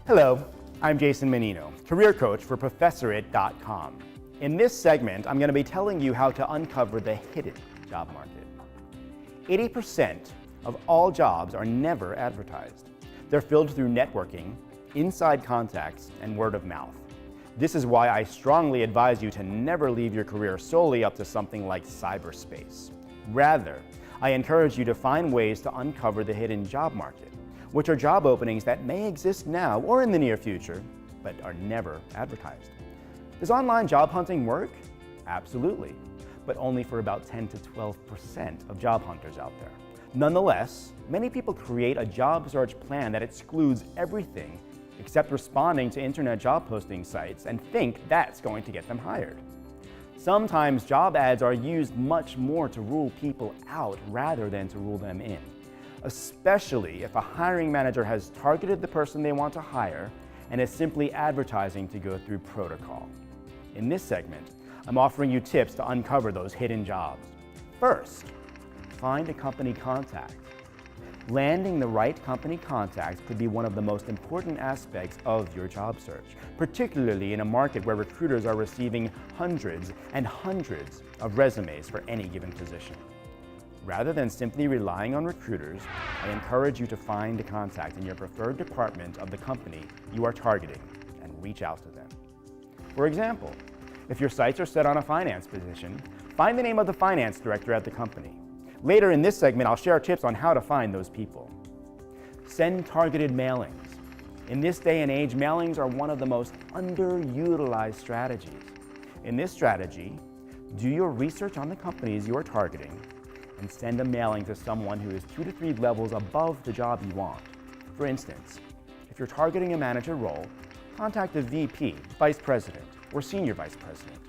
Hello, I'm Jason Menino, career coach for Professorit.com. In this segment, I'm going to be telling you how to uncover the hidden job market. 80% of all jobs are never advertised. They're filled through networking, inside contacts, and word of mouth. This is why I strongly advise you to never leave your career solely up to something like cyberspace. Rather, I encourage you to find ways to uncover the hidden job market, which are job openings that may exist now or in the near future, but are never advertised. Does online job hunting work? Absolutely, but only for about 10 to 12% of job hunters out there. Nonetheless, many people create a job search plan that excludes everything except responding to internet job posting sites and think that's going to get them hired. Sometimes job ads are used much more to rule people out rather than to rule them in, especially if a hiring manager has targeted the person they want to hire and is simply advertising to go through protocol. In this segment, I'm offering you tips to uncover those hidden jobs. First, find a company contact. Landing the right company contact could be one of the most important aspects of your job search, particularly in a market where recruiters are receiving hundreds and hundreds of resumes for any given position. Rather than simply relying on recruiters, I encourage you to find a contact in your preferred department of the company you are targeting and reach out to them. For example, if your sights are set on a finance position, find the name of the finance director at the company. Later in this segment, I'll share tips on how to find those people. Send targeted mailings. In this day and age, mailings are one of the most underutilized strategies. In this strategy, do your research on the companies you are targeting and send a mailing to someone who is 2 to 3 levels above the job you want. For instance, if you're targeting a manager role, contact a VP, vice president, or senior vice president.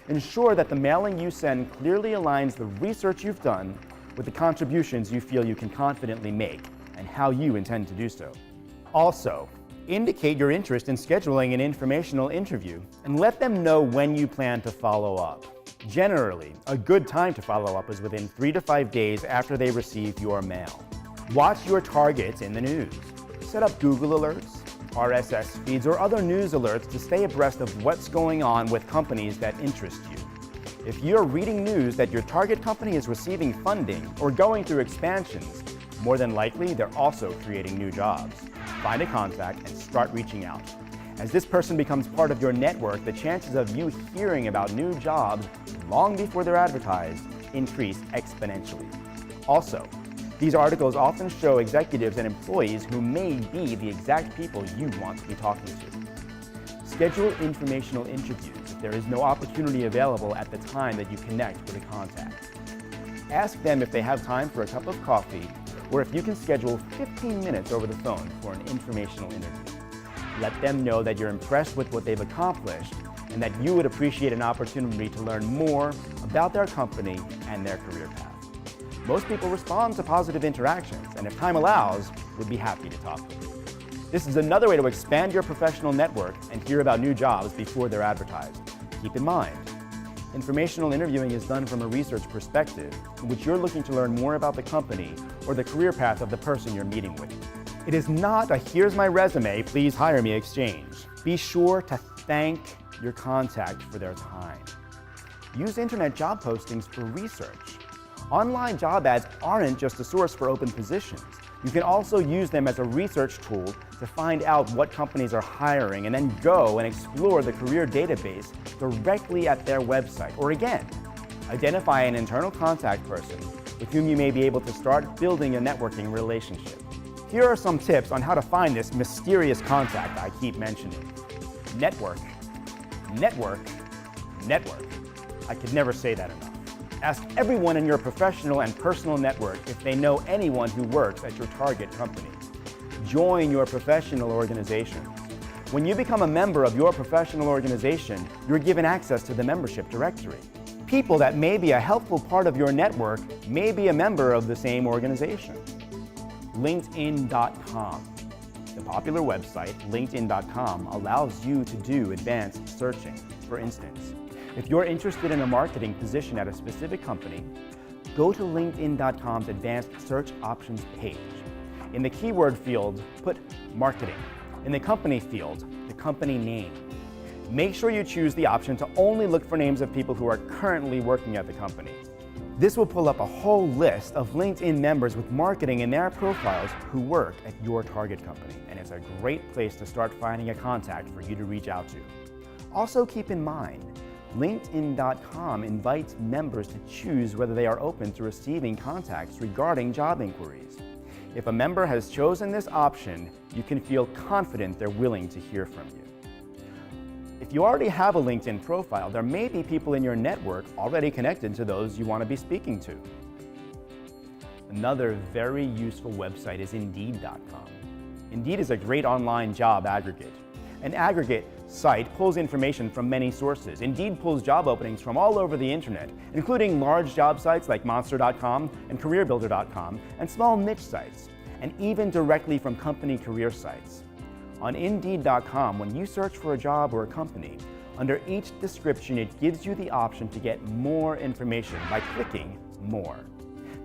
Ensure that the mailing you send clearly aligns the research you've done with the contributions you feel you can confidently make and how you intend to do so. Also, indicate your interest in scheduling an informational interview and let them know when you plan to follow up. Generally, a good time to follow up is within 3 to 5 days after they receive your mail. Watch your targets in the news. Set up Google alerts, RSS feeds, or other news alerts to stay abreast of what's going on with companies that interest you. If you're reading news that your target company is receiving funding or going through expansions, more than likely they're also creating new jobs. Find a contact and start reaching out. As this person becomes part of your network, the chances of you hearing about new jobs long before they're advertised increase exponentially. Also, these articles often show executives and employees who may be the exact people you want to be talking to. Schedule informational interviews if there is no opportunity available at the time that you connect with a contact. Ask them if they have time for a cup of coffee or if you can schedule 15 minutes over the phone for an informational interview. Let them know that you're impressed with what they've accomplished and that you would appreciate an opportunity to learn more about their company and their career path. Most people respond to positive interactions, and if time allows, would be happy to talk with you. This is another way to expand your professional network and hear about new jobs before they're advertised. Keep in mind, informational interviewing is done from a research perspective in which you're looking to learn more about the company or the career path of the person you're meeting with. It is not a "here's my resume, please hire me" exchange. Be sure to thank your contact for their time. Use internet job postings for research. Online job ads aren't just a source for open positions. You can also use them as a research tool to find out what companies are hiring and then go and explore the career database directly at their website. Or again, identify an internal contact person with whom you may be able to start building a networking relationship. Here are some tips on how to find this mysterious contact I keep mentioning. Network, network, network. I could never say that enough. Ask everyone in your professional and personal network if they know anyone who works at your target company. Join your professional organizations. When you become a member of your professional organization, you're given access to the membership directory. People that may be a helpful part of your network may be a member of the same organization. LinkedIn.com. The popular website, LinkedIn.com, allows you to do advanced searching. For instance, If you're interested in a marketing position at a specific company, go to LinkedIn.com's advanced search options page. In the keyword field, put marketing. In the company field, the company name. Make sure you choose the option to only look for names of people who are currently working at the company. This will pull up a whole list of LinkedIn members with marketing in their profiles who work at your target company, and it's a great place to start finding a contact for you to reach out to. Also keep in mind, LinkedIn.com invites members to choose whether they are open to receiving contacts regarding job inquiries. If a member has chosen this option, you can feel confident they're willing to hear from you. If you already have a LinkedIn profile, there may be people in your network already connected to those you want to be speaking to. Another very useful website is Indeed.com. Indeed is a great online job aggregate. An aggregate site pulls information from many sources. Indeed pulls job openings from all over the internet, including large job sites like Monster.com and CareerBuilder.com, and small niche sites, and even directly from company career sites. On Indeed.com, when you search for a job or a company, under each description it gives you the option to get more information by clicking More.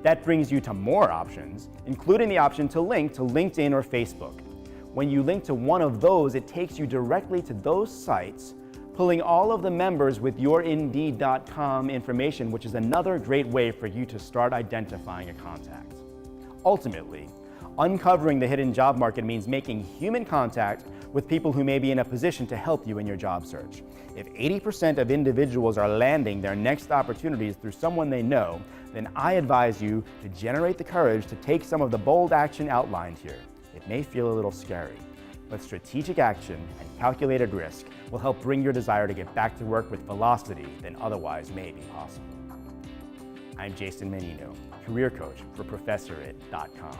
That brings you to more options, including the option to link to LinkedIn or Facebook. When you link to one of those, it takes you directly to those sites, pulling all of the members with your Indeed.com information, which is another great way for you to start identifying a contact. Ultimately, uncovering the hidden job market means making human contact with people who may be in a position to help you in your job search. If 80% of individuals are landing their next opportunities through someone they know, then I advise you to generate the courage to take some of the bold action outlined here. It may feel a little scary, but strategic action and calculated risk will help bring your desire to get back to work with velocity than otherwise may be possible. I'm Jason Menino, career coach for ProfessorIt.com.